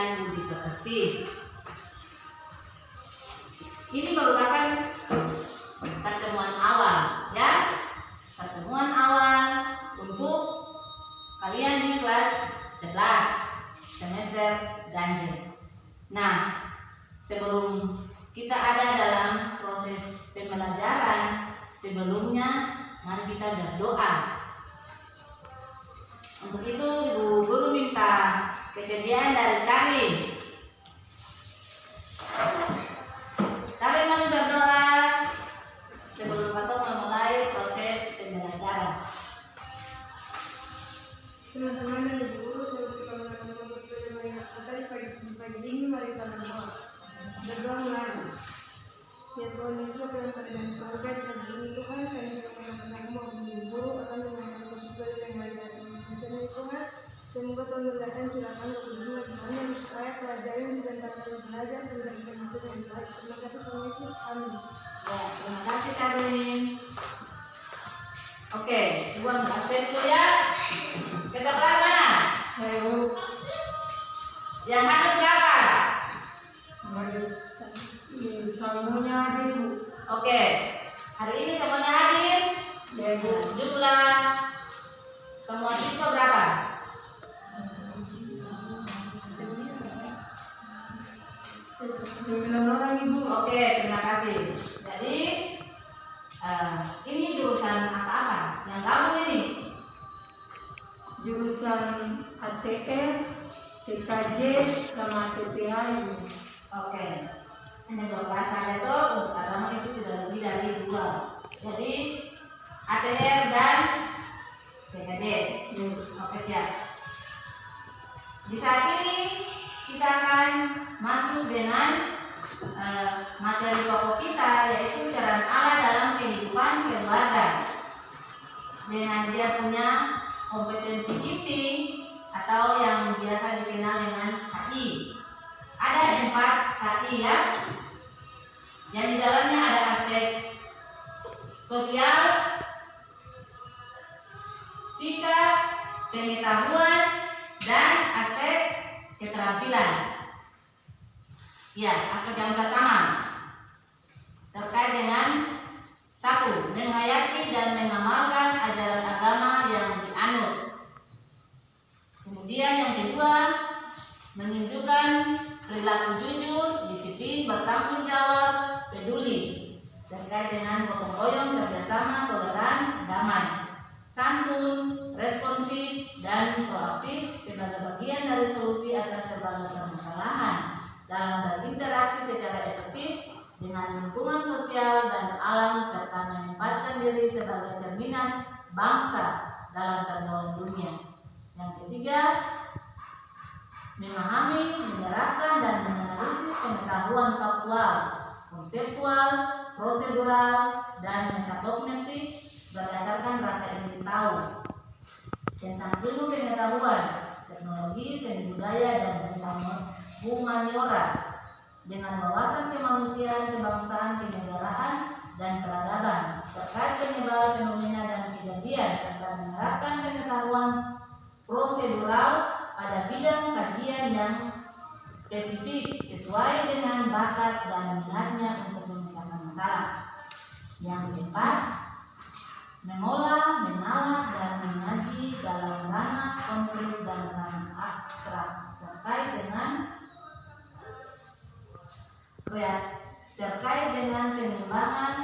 dan budi pekerti. Ini merupakan pertemuan awal, ya, pertemuan awal untuk kalian di kelas 11 semester ganjil. Nah, sebelum kita ada dalam proses pembelajaran, sebelumnya mari kita berdoa. Untuk itu Ibu Guru minta kesediaan dari kami. Kami mau berdoa sebelum kita memulai proses pembelajaran. Teman-teman dan Ibu Guru, sebelum kita melakukan proses pembelajaran pagi ini, mari kita berdoa. Berdoa mulai. Ya Tuhan Yesus, Bapa yang ada di surga, di pagi ini Tuhan, kami mengucapkan nama Ibu Guru akan melakukan proses pembelajaran yang baik dari Tuhan. Semoga Tuhan memberikan curahan kebenaran di mana supaya pelajaran sebentar kami belajar tidak berbentuk yang baik. Terima kasih Tuhan Yesus, amin. Ya, terima kasih Karin. Oke, Ibu ambil absen dulu ya. Kita kelas mana? Yang hadir berapa? Semuanya hadir. Oke, hari ini semuanya hadir. Jumlah semua siswa berapa? 9 orang Ibu. Oke, terima kasih. Jadi ini jurusan apa-apa yang kamu ini? Jurusan ATR, TKJ, sama TPA Ibu. Oke. Hanya dua bahasa itu untuk agama itu tidak lebih dari 2. Jadi ATR dan TKJ. Oke, siap. Di saat ini kita akan masuk dengan materi pokok kita, yaitu peran Allah dalam kehidupan keluarga. Dengan dia punya kompetensi KITI atau yang biasa dikenal dengan KI. Ada 4 KI ya. Yang di dalamnya ada aspek sosial, sikap, pengetahuan, dan aspek keterampilan. Ya, aspek yang pertama terkait dengan 1. Menghayati dan mengamalkan ajaran agama yang dianut. Kemudian yang kedua, menunjukkan perilaku jujur, disiplin, bertanggung jawab, peduli terkait dengan gotong royong, kerjasama, toleran, damai, santun, responsif, dan proaktif sebagai bagian dari solusi atas berbagai permasalahan dalam berinteraksi secara efektif dengan lingkungan sosial dan alam serta menempatkan diri sebagai cerminan bangsa dalam pergaulan dunia. Yang ketiga, memahami, menerapkan, dan menganalisis pengetahuan faktual, konseptual, prosedural, dan metakognitif berdasarkan rasa ingin tahu tentang ilmu pengetahuan, teknologi, seni budaya, dan humaniora dengan wawasan kemanusiaan, kebangsaan, kenegaraan, dan peradaban terkait penyebab fenomena dan kejadian, serta menerapkan pengetahuan prosedural pada bidang kajian yang spesifik sesuai dengan bakat dan minatnya untuk memecahkan masalah. Yang keempat, mengolah, menalar, dan mengaji dalam ranah konkret dan ranah abstrak terkait dengan pengembangan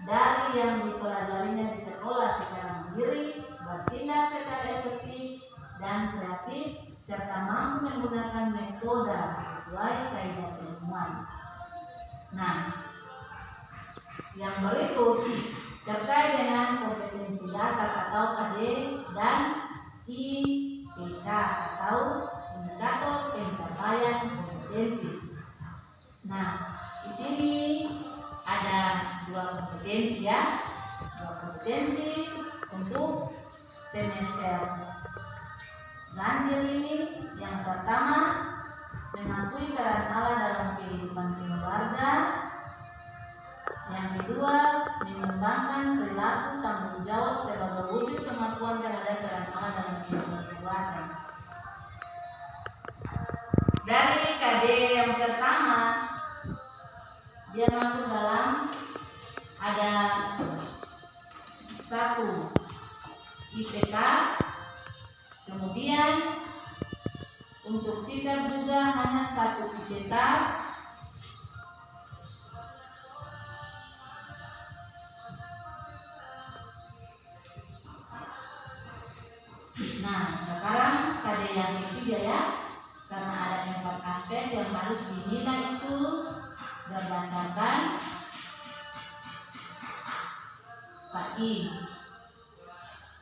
dari yang dipelajarinya di sekolah secara mandiri, bertindak secara efektif dan kreatif, serta mampu menggunakan metode sesuai kaidah ilmuwan. Nah, yang berikut terkait dengan kompetensi dasar atau KD dan IPK atau indikator pencapaian kompetensi. Nah, di sini ada 2 kompetensi ya, 2 kompetensi untuk semester ganjil ini. Yang pertama, mengakui peran Allah dalam kehidupan keluarga. Yang kedua, mengembangkan perilaku tanggung jawab sebagai wujud pengakuan terhadap peran Allah dalam kehidupan keluarga. dari KD yang pertama dia masuk dalam ada 1 IPK, kemudian untuk sikap juga hanya 1 IPK, nah sekarang KD yang ketiga ya, karena ada 4 aspek yang harus dinilai itu berdasarkan KI.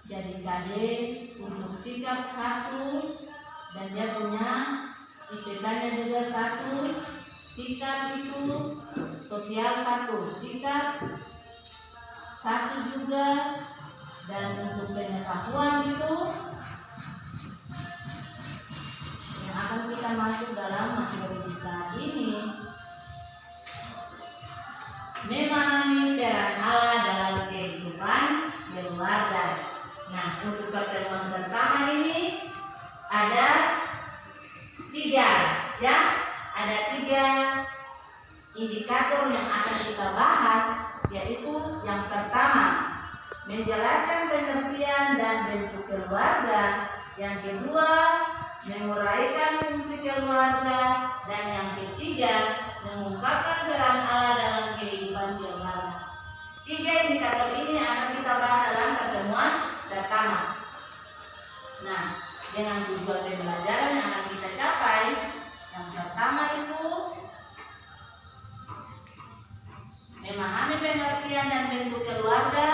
Jadi KD untuk sikap 1 dan dia punya IPK-nya juga 1, sikap itu sosial 1, sikap 1 juga, dan untuk pengetahuan itu yang akan kita masuk dalam materi di saat ini, memahami peran Allah dalam kehidupan keluarga. Nah, untuk pertemuan pertama ini ada 3 ya, ada 3 indikator yang akan kita bahas, yaitu yang pertama menjelaskan pengertian dan bentuk keluarga, yang kedua menguraikan fungsi keluarga, dan yang ketiga mengungkapkan peran Allah dalam kehidupan keluarga. 3 indikator ini akan kita bahas dalam pertemuan pertama. Nah, dengan tujuan pembelajaran yang akan kita capai, yang pertama itu memahami pengertian dan bentuk keluarga,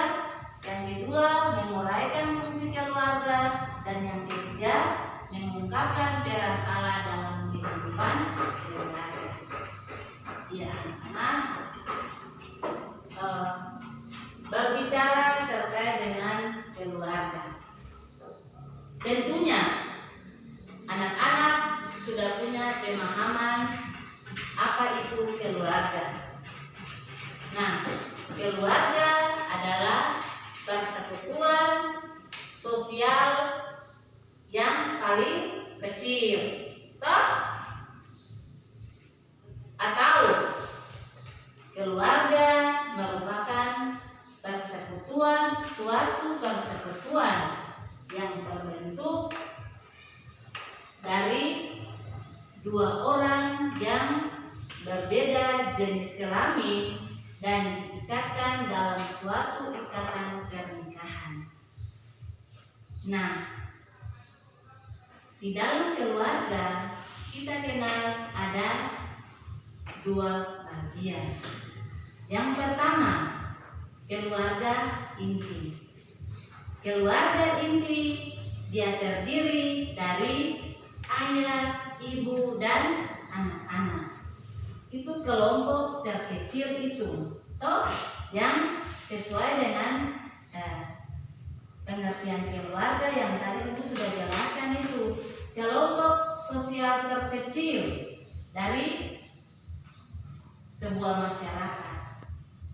yang kedua menguraikan fungsi keluarga, dan yang ketiga mengungkapkan peran Allah dalam kehidupan keluarga. Ya, berbicara terkait dengan keluarga, tentunya anak-anak sudah punya pemahaman apa itu keluarga. Nah, keluarga adalah persekutuan sosial yang paling kecil, toh? Atau keluarga merupakan suatu persekutuan yang terbentuk dari 2 orang yang berbeda jenis kelamin dan diikatkan dalam suatu ikatan pernikahan. Nah, di dalam keluarga kita kenal ada 2 bagian. Yang pertama, keluarga inti. Keluarga inti dia terdiri dari ayah, ibu, dan anak-anak. Itu kelompok terkecil itu, toh, yang sesuai dengan pengertian keluarga yang tadi itu sudah jelaskan, itu kelompok sosial terkecil dari sebuah masyarakat.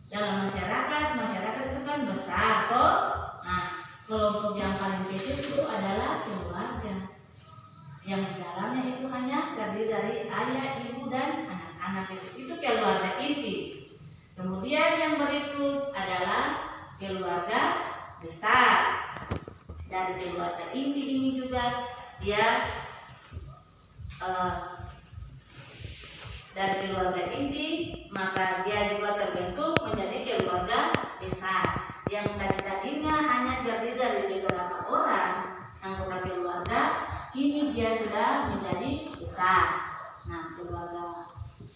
Dalam masyarakat itu kan besar, toh. Nah, kelompok yang paling kecil itu adalah keluarga, yang di dalamnya itu hanya terdiri dari ayah, ibu, dan anak-anak. Itu keluarga inti. Kemudian yang berikut adalah keluarga besar. Dari keluarga inti ini juga dia dari keluarga inti, maka dia juga terbentuk menjadi keluarga besar, yang tadinya hanya terdiri dari beberapa orang anggota keluarga, kini dia sudah menjadi besar. Nah, keluarga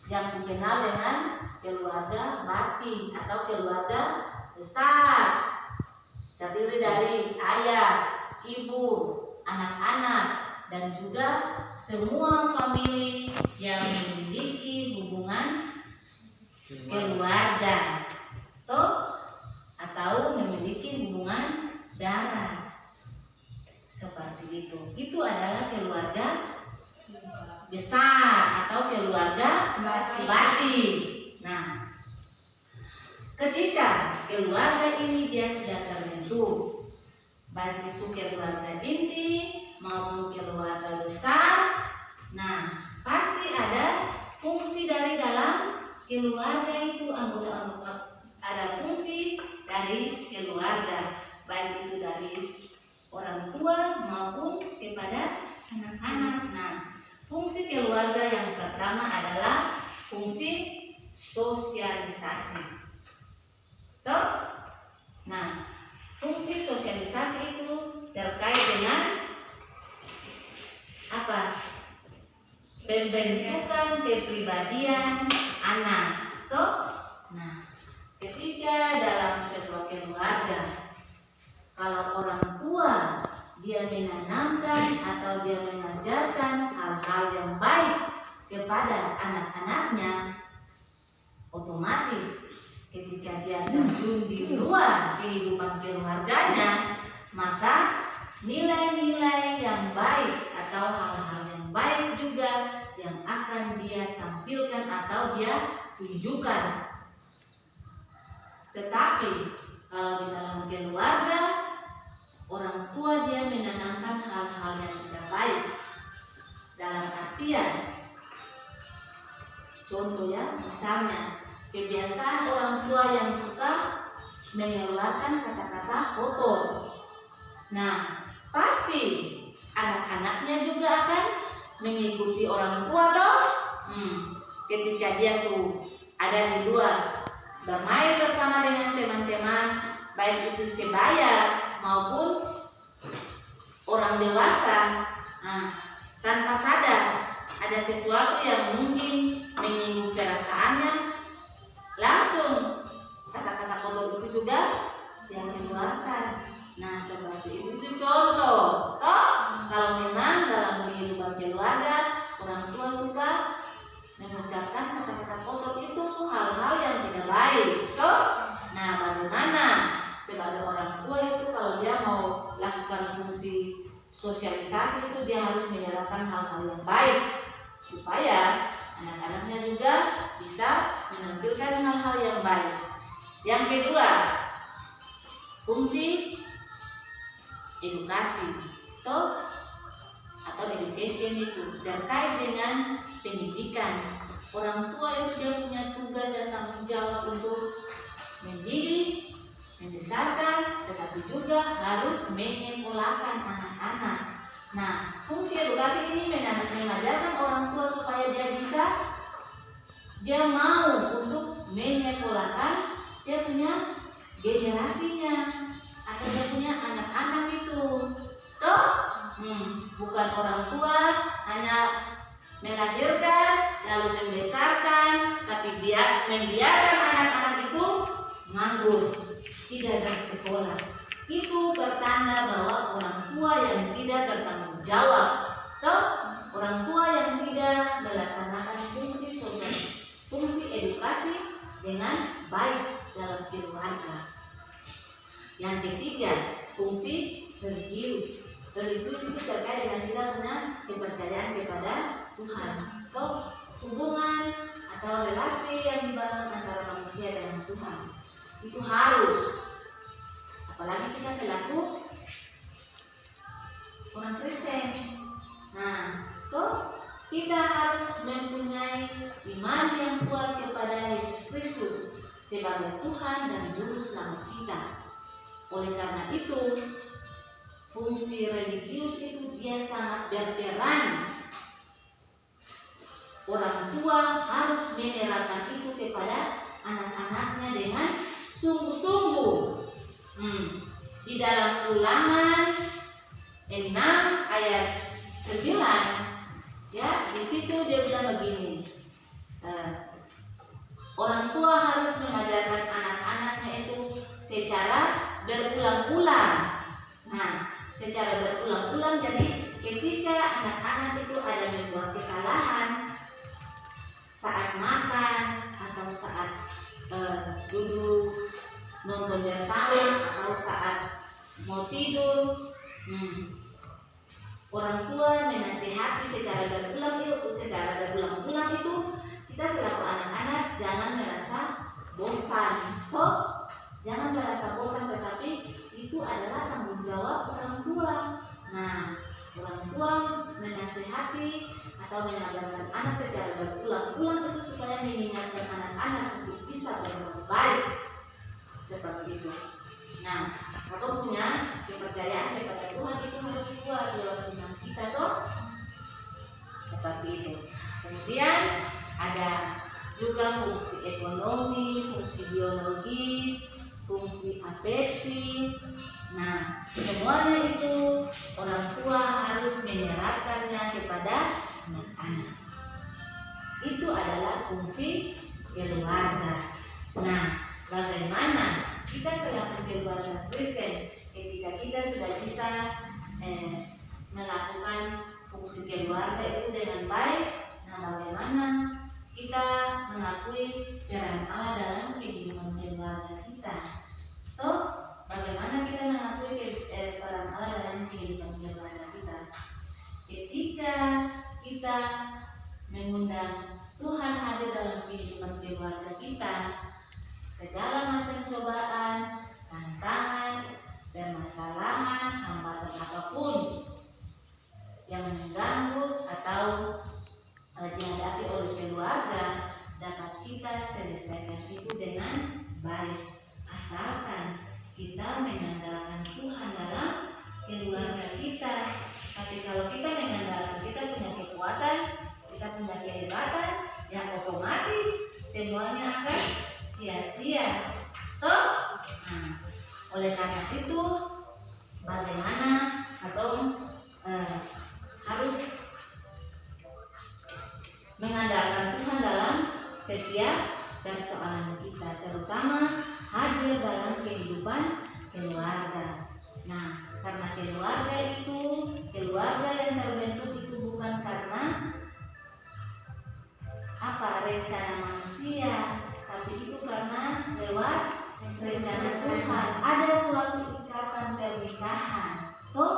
yang dikenal dengan keluarga bakti atau keluarga besar, terdiri dari ayah, ibu, anak-anak, dan juga semua famili yang memiliki hubungan keluarga, atau memiliki hubungan darah, seperti itu. Itu adalah keluarga besar atau keluarga bakti. Nah, ketika keluarga ini dia sudah terbentuk, baik itu keluarga inti maupun keluarga besar, nah pasti keluarga itu anggota ada fungsi dari keluarga, baik itu dari orang tua maupun kepada anak-anak. Nah, fungsi keluarga yang pertama adalah fungsi sosialisasi. Toh? Nah, fungsi sosialisasi itu terkait dengan apa? Pembentukan kepribadian anak. Toh? Nah, ketika dalam sebuah keluarga, kalau orang tua dia menanamkan atau dia mengajarkan hal-hal yang baik kepada anak-anaknya, otomatis ketika dia terjun di luar kehidupan keluarganya, maka nilai-nilai yang baik atau hal-hal yang baik juga yang akan dia tampilkan atau dia tunjukkan. Tetapi kalau di dalam keluarga, orang tua dia menanamkan hal-hal yang tidak baik. Dalam artian, contoh ya, misalnya kebiasaan orang tua yang suka mengeluarkan kata-kata kotor. Nah, pasti anak-anaknya juga akan mengikuti orang tua toh. Ketika dia ada di luar bermain bersama dengan teman-teman, baik itu sebaya maupun orang dewasa, tanpa sadar ada sesuatu yang mungkin menyinggung perasaannya, langsung kata-kata kotor itu juga yang dikeluarkan. Nah, seperti itu contoh. Toh, kalau memang dalam kehidupan keluarga orang tua suka mengucapkan kata-kata kotor itu hal-hal yang tidak baik. Toh, nah bagaimana sebagai orang tua itu kalau dia mau lakukan fungsi sosialisasi itu dia harus menyerapkan hal-hal yang baik supaya anak-anaknya juga bisa menampilkan hal-hal yang baik. Yang kedua, fungsi edukasi atau education itu terkait dengan pendidikan. Orang tua itu dia punya tugas dan tanggung jawab untuk mendidik, membesarkan, tetapi juga harus menyekolahkan anak-anak. Nah, fungsi edukasi ini mengajarkan orang tua supaya dia mau untuk menyekolahkan dia punya generasinya atau dia punya anak-anak itu. Toh, bukan orang tua hanya melahirkan lalu membesarkan, tapi dia membiarkan anak-anak itu nganggur, tidak bersekolah. Itu pertanda bahwa orang tua yang tidak bertanggung jawab. Toh, orang tua yang tidak melaksanakan fungsi sosial, fungsi edukasi dengan baik dalam keluarga. Yang ketiga, fungsi religius. Religius itu terkait dengan kita punya kepercayaan kepada Tuhan. Toh, hubungan atau relasi yang dibangun antara manusia dengan Tuhan itu harus, apalagi kita selaku orang Kristen. Nah, toh kita harus mempunyai iman yang kuat kepada Yesus Kristus sebagai Tuhan dan Juru Selamat kita. Oleh karena itu, fungsi religius itu dia sangat berperan. Orang tua harus menerapkan itu kepada anak-anaknya dengan sungguh-sungguh. Di dalam Ulangan 6 ayat 9, ya, di situ dia bilang begini. Orang tua harus mengajarkan anak-anaknya itu secara berulang-ulang. Nah, secara berulang-ulang, jadi ketika anak-anak itu ada membuat kesalahan saat makan atau saat duduk nonton bersama atau saat mau tidur, orang tua menasihati secara berulang-ulang itu kita selaku anak-anak jangan merasa bosan. Jangan merasa bosan, tetapi itu adalah tanggung jawab orang tua. Nah, orang tua menasihati atau mengajarkan anak secara berulang-ulang itu supaya mengingatkan anak-anak ada juga fungsi ekonomi, fungsi biologis, fungsi afeksi. Nah, semuanya itu orang tua harus menyerahkannya kepada anak-anak. Itu adalah fungsi keluarga. Nah, bagaimana kita selaku keluarga Kristen ketika kita sudah bisa melakukan fungsi keluarga itu dengan baik? Nah, bagaimana kita mengakui peran Allah dalam kehidupan keluarga kita? Toh, bagaimana kita mengakui peran Allah dalam kehidupan keluarga kita? Ketika kita mengundang Tuhan hadir dalam kehidupan keluarga kita, segala macam cobaan, tantangan, dan masalahan, hambatan apapun yang mengganggu atau dihadapi oleh keluarga dapat kita selesaikan itu dengan baik, asalkan kita mengandalkan Tuhan dalam keluarga kita. Tapi kalau kita mengandalkan kita punya kekuatan, kita punya kehebatan, yang otomatis semuanya akan sia-sia. Toh? Nah, oleh karena itu bagaimana atau harus mengandalkan Tuhan dalam setiap persoalan kita, terutama hadir dalam kehidupan keluarga. Nah, karena keluarga yang terbentuk itu bukan karena rencana manusia, tapi itu karena lewat rencana Tuhan. Ada suatu ikatan pernikahan. Toh,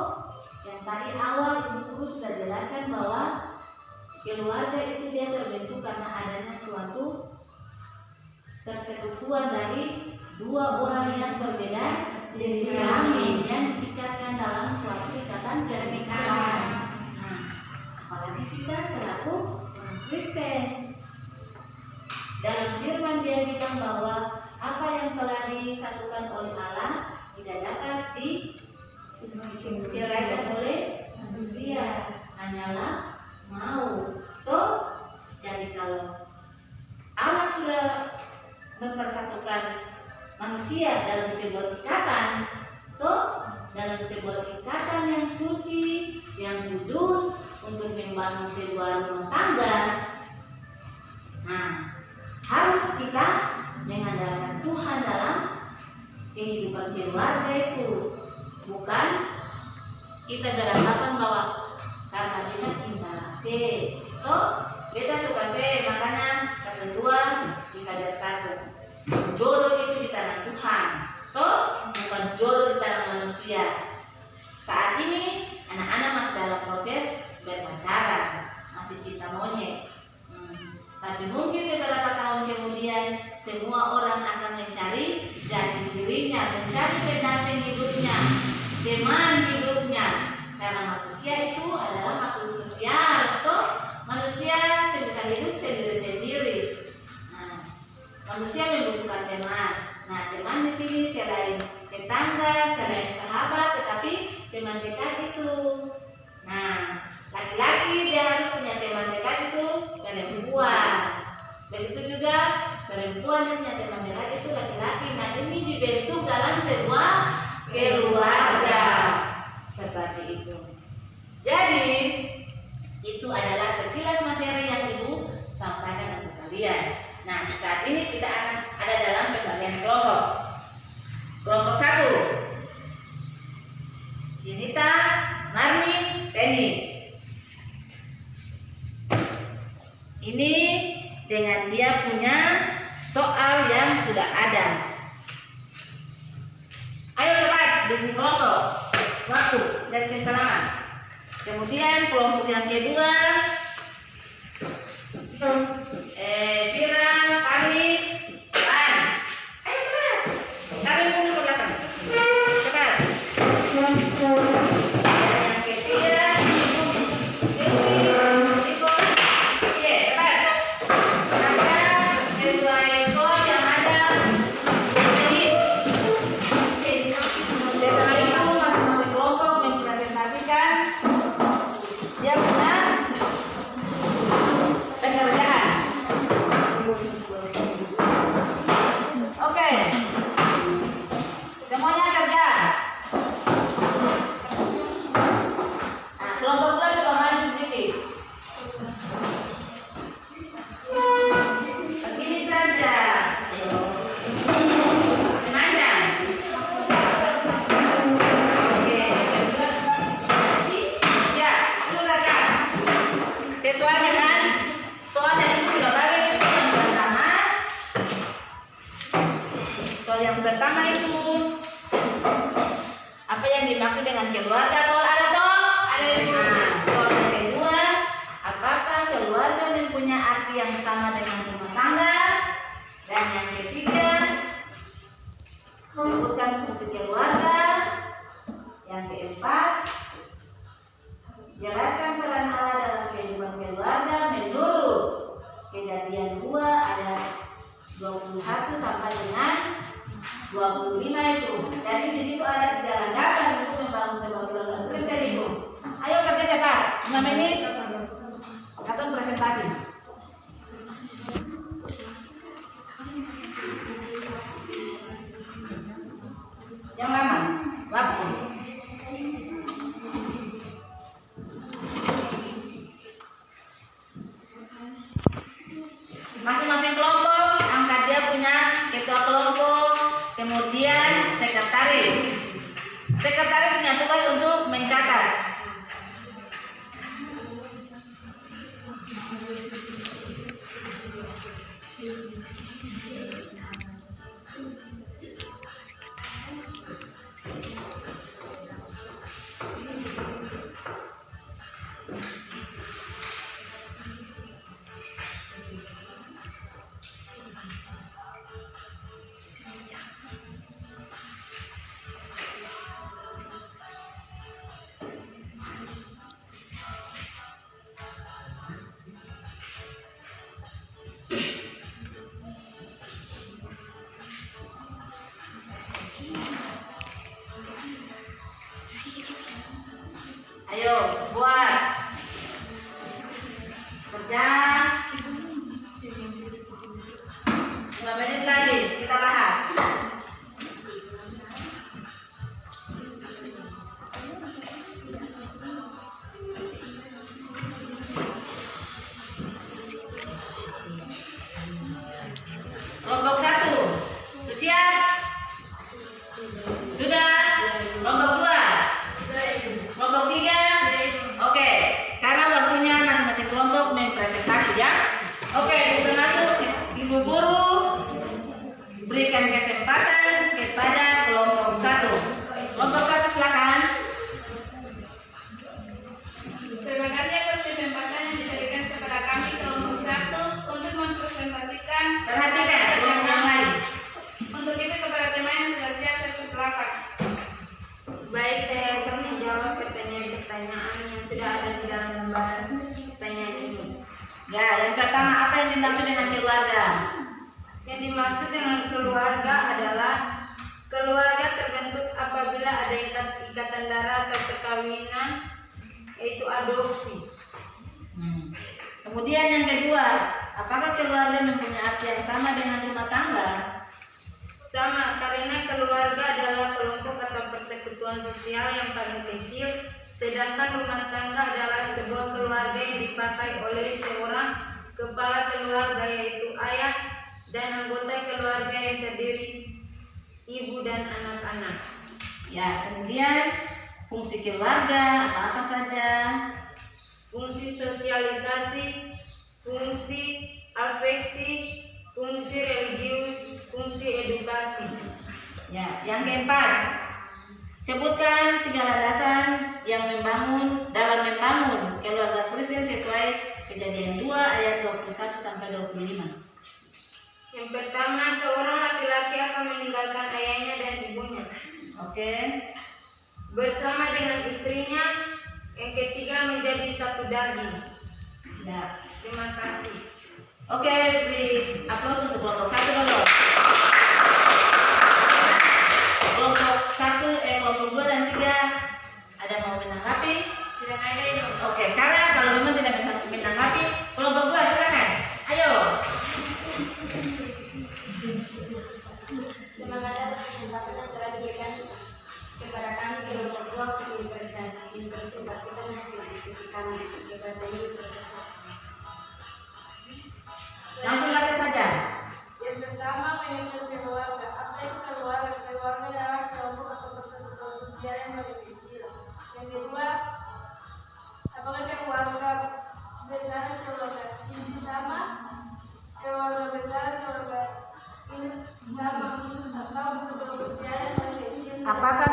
yang tadi awal Ibu Guru sudah jelaskan bahwa keluarga itu dia terbentuk karena adanya suatu persekutuan dari dua orang yang berbeda jenis kelamin yang diikatkan dalam suatu ikatan pernikahan. Nah, apalagi kita selaku orang Kristen, dalam firman dia bilang bahwa apa yang telah disatukan oleh Allah tidak dapat diceraikan oleh manusia, hanyalah mau. Toh, jadi kalau Allah sudah mempersatukan manusia dalam sebuah ikatan, toh dalam sebuah ikatan yang suci, yang kudus untuk membangun sebuah rumah tangga. Nah, harus kita mengandalkan Tuhan dalam kehidupan keluarga itu, bukan kita beranggapan bahwa karena kita cinta C, toh beta suka C, makanya ketentuan bisa bersatu. Jodoh itu di tangan Tuhan, toh bukan jodoh di tangan manusia. Saat ini anak-anak masih dalam proses berpacaran, masih cinta monyet. Tapi mungkin beberapa tahun kemudian semua orang akan mencari jati dirinya, mencari pendamping hidupnya, teman hidupnya. Karena manusia itu adalah makhluk sosial, toh manusia bisa hidup sendiri-sendiri. Nah, manusia membutuhkan teman. Nah, teman di sini selain tetangga, selain sahabat, tetapi teman dekat itu. Nah, laki-laki dia harus punya teman dekat itu perempuan. Begitu juga perempuan yang punya teman dekat itu laki-laki. Nah, ini dibentuk dalam sebuah keluarga seperti itu. Jadi itu adalah sekilas materi yang Ibu sampaikan untuk kalian. Nah, saat ini kita akan ada dalam pembagian kelompok. Kelompok 1, Yunita, Marni, Penny. Ini dengan dia punya soal yang sudah ada. Ayo cepat bikin kelompok. Waktu dari sini selama. Kemudian kelompok yang kedua, Vira, Pani, Pan. Ayo cepat. Tarik dulu ke belakang. Cepat. Yang ketiga, sesuai soal yang ada. Setelah itu masing-masing kelompok mempresentasikan dia punya dengan keluarga. Soal ada toh? Ada. Nah, soal yang kedua, apakah keluarga mempunyai arti yang sama dengan rumah tangga? Dan yang ketiga, sebutkan fungsi keluarga. Yang keempat, jelaskan peran Allah dalam kehidupan keluarga menurut Kejadian 2 ayat 21 sampai dengan 25 itu. Jadi di situ ada 3 landasan untuk membangun sebuah keluarga Kristen itu. Ayo kerja cepat, 5 menit atau presentasi. Yang lama, waktu. Masing-masing kelompok angkat dia punya ketua kelompok, kemudian sekretaris. Sekretaris punya tugas untuk mencatat. Ayo buat kerja 5 menit lagi kita bahas. Kelompok 1 siap? Sudah? Kelompok 2? Kelompok 3? Oke, sekarang waktunya masing-masing kelompok mempresentasi ya. Oke, udah masuk Ibu Guru, berikan kesempatan kepada kelompok 1. Kelompok 1 silakan. Terima kasih atas kesempatan yang diberikan kepada kami kelompok 1 untuk mempresentasikan. Perhatikan yang lain. Untuk itu kepada teman yang sudah siap silakan. Baik, saya akan menjawab pertanyaan-pertanyaan yang sudah ada di dalam lembaran pertanyaan ini. Ya, yang pertama, apa yang dimaksud dengan keluarga? Yang dimaksud dengan keluarga adalah keluarga terbentuk apabila ada ikatan darah atau perkawinan, yaitu adopsi. Kemudian yang kedua, apakah keluarga mempunyai arti yang sama dengan rumah tangga? Sama, karena keluarga adalah kelompok atau persekutuan sosial yang paling kecil, sedangkan rumah tangga adalah sebuah keluarga yang dipakai oleh seorang kepala keluarga, yaitu ayah, dan anggota keluarga yang terdiri ibu dan anak-anak. Ya, kemudian fungsi keluarga apa saja? Fungsi sosialisasi, fungsi afeksi, fungsi religius, fungsi edukasi. Ya, yang keempat, sebutkan 3 landasan yang dalam membangun keluarga Kristen sesuai Kejadian 2 ayat 21 sampai 25. Yang pertama, seorang laki-laki akan meninggalkan ayahnya dan ibunya. Oke. Bersama dengan istrinya. Yang ketiga, menjadi satu daging. Ya. Terima kasih. Oke, beri aplaus untuk kelompok 1 dulu. Kelompok 2 dan 3 ada mau menanggapi? Tidak ada Ibu. Oke, sekarang kalau memang tidak menanggapi, kelompok 2 silakan. Ayo. Terima kasih atas kesempatan yang telah diberikan kepada kami kelompok 2 untuk mempresentasikan hasil diskusi kami kepada Ibu. Langsung langsung saja. Yang pertama, manajemen keluarga. Apa itu keluarga? Keluarga adalah kelompok atau persekutuan sosial yang paling kecil. Yang kedua, apakah keluarga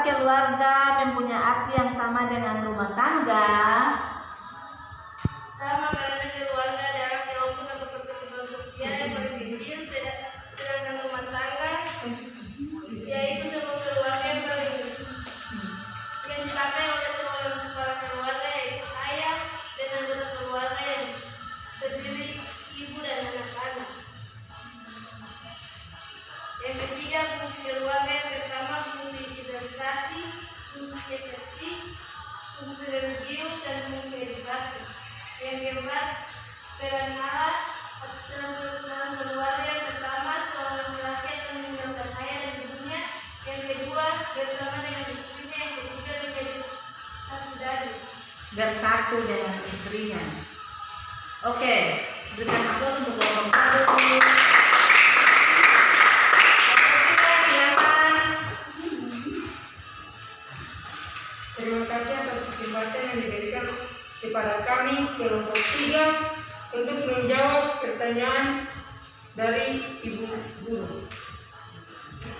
Apakah keluarga mempunyai arti yang sama dengan rumah tangga? Sama, karena keluarga adalah kelompok atau persekutuan sosial yang paling kecil, sedangkan rumah tangga yaitu sebuah keluarga yang dipakai oleh seorang kepala keluarga, yaitu ayah dan anggota keluarga yang terdiri ibu dan anak-anak. Yang ketiga, fungsi keluarga. Yang pertama, fungsi sosialisasi, fungsi efeksi, fungsi religius, dan fungsi edukasi. Yang keempat, peran Allah dalam keluarga. Yang pertama, seorang laki-laki akan meninggalkan ayah dan ibunya. Yang kedua, bersama dengan istrinya. Yang ketiga, menjadi satu dari. Bersatu dengan istrinya. Oke, berikan aplaus untuk kelompok baru. Terima kasih atas kesempatan yang diberikan kepada kami kelompok 3 untuk menjawab pertanyaan dari Ibu Guru.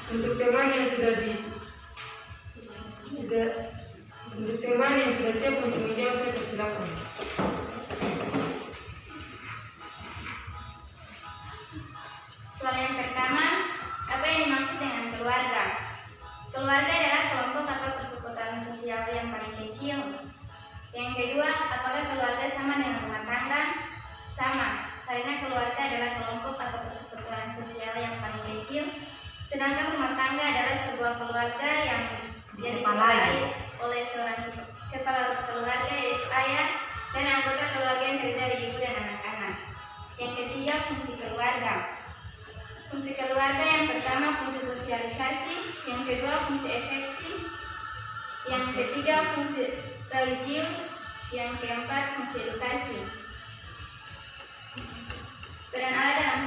Untuk teman yang sudah siap untuk menjawab, saya persilakan. Soal yang pertama, apa yang dimaksud dengan keluarga? Keluarga adalah kelompok atau persekutuan sosial yang paling kecil. Yang kedua, apakah keluarga sama dengan rumah tangga? Sama, karena keluarga adalah kelompok atau persekutuan sosial yang paling kecil, sedangkan rumah tangga adalah sebuah keluarga yang dikepalai oleh seorang kepala keluarga, yaitu ayah dan anggota keluarga yang terdiri dari ibu dan anak-anak. Yang ketiga, fungsi keluarga. Fungsi keluarga yang pertama fungsi sosialisasi, yang kedua fungsi efeksi, yang ketiga fungsi religius, yang keempat fungsi edukasi. Peran Allah dalam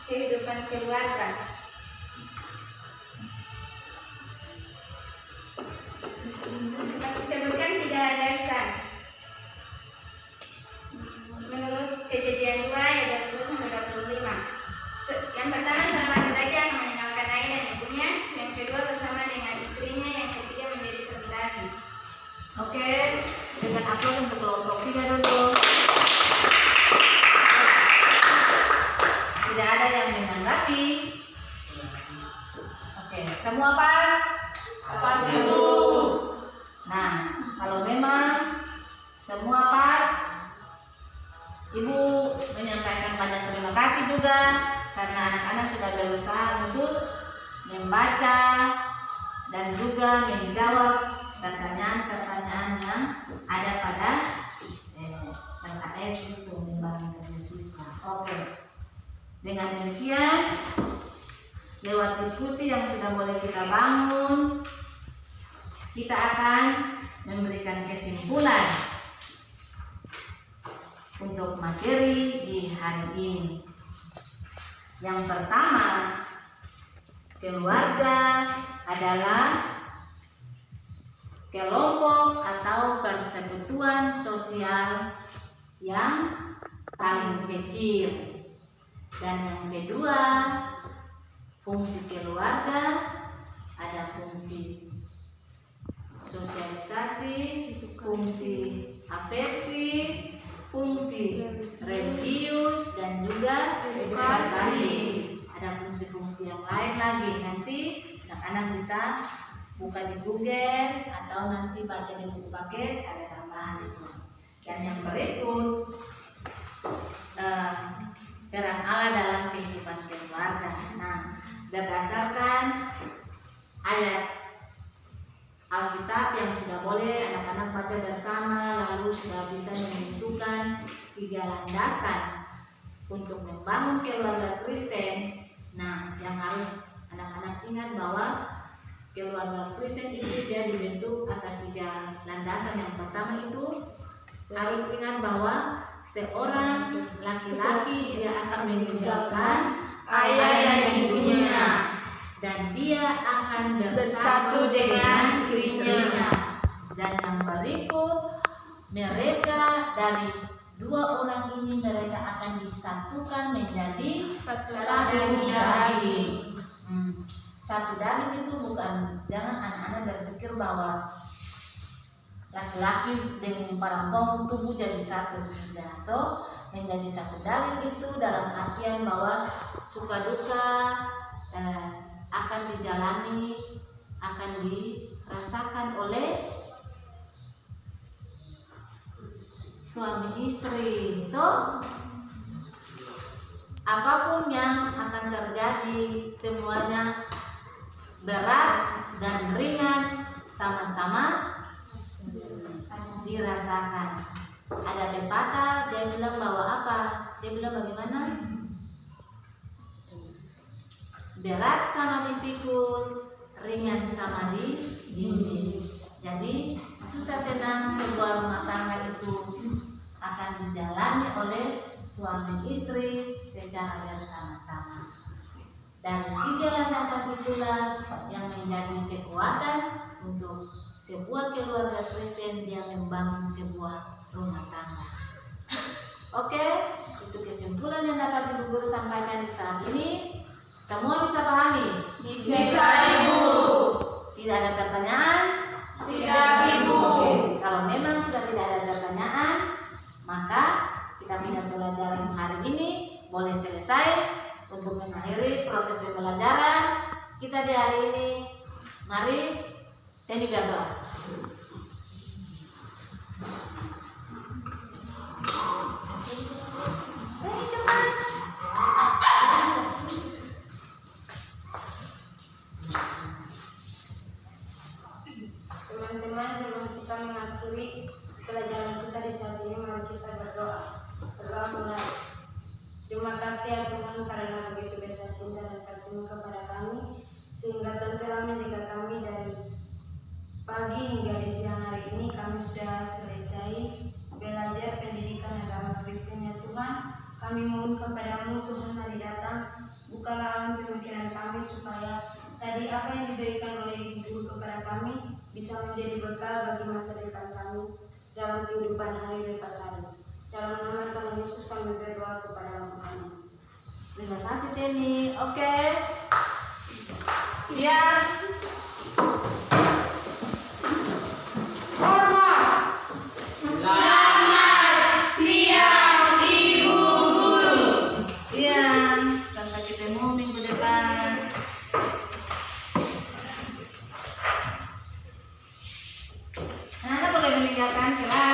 kehidupan keluarga. Aku sebutkan 3 landasan. Menurut Kejadian 2 ayat 20-25. Yang pertama, seorang laki-laki akan meninggalkan ayah dan ibunya. Yang kedua, bersama dengan istrinya. Yang ketiga, menjadi satu dari. Oke, dengan aplaus untuk kelompok 3 dulu. Tidak ada yang menanggapi. Oke, semua pas? Pas dulu. Nah, kalau memang semua pas, Ibu menyampaikan banyak terima kasih juga karena anak-anak sudah berusaha untuk membaca dan juga menjawab pertanyaan-pertanyaan yang ada pada LKS untuk membangun siswa. Oke. Dengan demikian, lewat diskusi yang sudah boleh kita bangun, kita akan memberikan kesimpulan untuk materi di hari ini. Yang pertama, keluarga adalah kelompok atau persekutuan sosial yang paling kecil. Dan yang kedua, fungsi keluarga ada fungsi sosialisasi, fungsi afeksi, fungsi religius, dan juga edukasi. Ada fungsi-fungsi yang lain lagi. Nanti anak-anak bisa buka di Google atau nanti baca di buku paket, ada tambahan itu. Dan yang berikut, peran Allah dalam kehidupan keluarga. Nah, berdasarkan ayat Alkitab yang sudah boleh anak-anak baca bersama, lalu sudah bisa menentukan 3 landasan untuk membangun keluarga Kristen. Nah, yang harus anak-anak ingat bahwa keluarga Kristen itu dia dibentuk atas 3 landasan. Yang pertama itu harus ingat bahwa seorang laki-laki dia akan meninggalkan ayah dan ibunya, dan dia akan bersatu dengan istrinya. Dan yang berikut, mereka dari 2 orang ini mereka akan disatukan menjadi satu daging. satu dalil itu bukan, jangan anak-anak berpikir bahwa laki-laki dengan perempuan tubuh jadi satu, atau menjadi satu dalil itu dalam artian bahwa suka duka akan dijalani, akan dirasakan oleh suami istri. Itu apapun yang akan terjadi semuanya berat dan ringan sama-sama dirasakan. Ada pepatah, dia bilang bahwa apa? Dia bilang bagaimana? Berat sama dipikul, ringan sama dijinjing. Jadi susah senang sebuah rumah tangga itu akan dijalani oleh suami istri secara bersama-sama. Dan 3 landasan itulah yang menjadi kekuatan untuk sebuah keluarga Kristen yang membangun sebuah rumah tangga. Oke, itu kesimpulan yang dapat Ibu Guru sampaikan di saat ini. Semua bisa pahami? Bisa, Ibu. Tidak ada pertanyaan? Tidak, Ibu. Oke, kalau memang sudah tidak ada pertanyaan, maka kita pindah pelajaran hari ini boleh selesai. Untuk mengakhiri proses pembelajaran kita di hari ini, mari Teni berdoa. Teman-teman, sebelum kita mengakhiri pelajaran kita di saat ini, mari kita berdoa. Berdoa mulai. Terima kasih ya Tuhan karena begitu besar cinta dan kasih-Mu kepada kami, sehingga Tuhan telah menjaga kami dari pagi hingga di siang hari ini. Kami sudah selesai belajar pendidikan agama Kristen ya Tuhan. Kami mohon kepada-Mu Tuhan, hari datang bukalah alam pemikiran kami supaya tadi apa yang diberikan oleh Ibu Guru kepada kami bisa menjadi bekal bagi masa depan kami dalam kehidupan hari lepas hari. Dalam nama Tuhan Yesus kami berdoa kepada Tuhan. Terima kasih Teni. Oke. Siap. Hormat. Selamat siang Ibu Guru. Siang. Sampai ketemu minggu depan. Anak boleh meninggalkan kelas.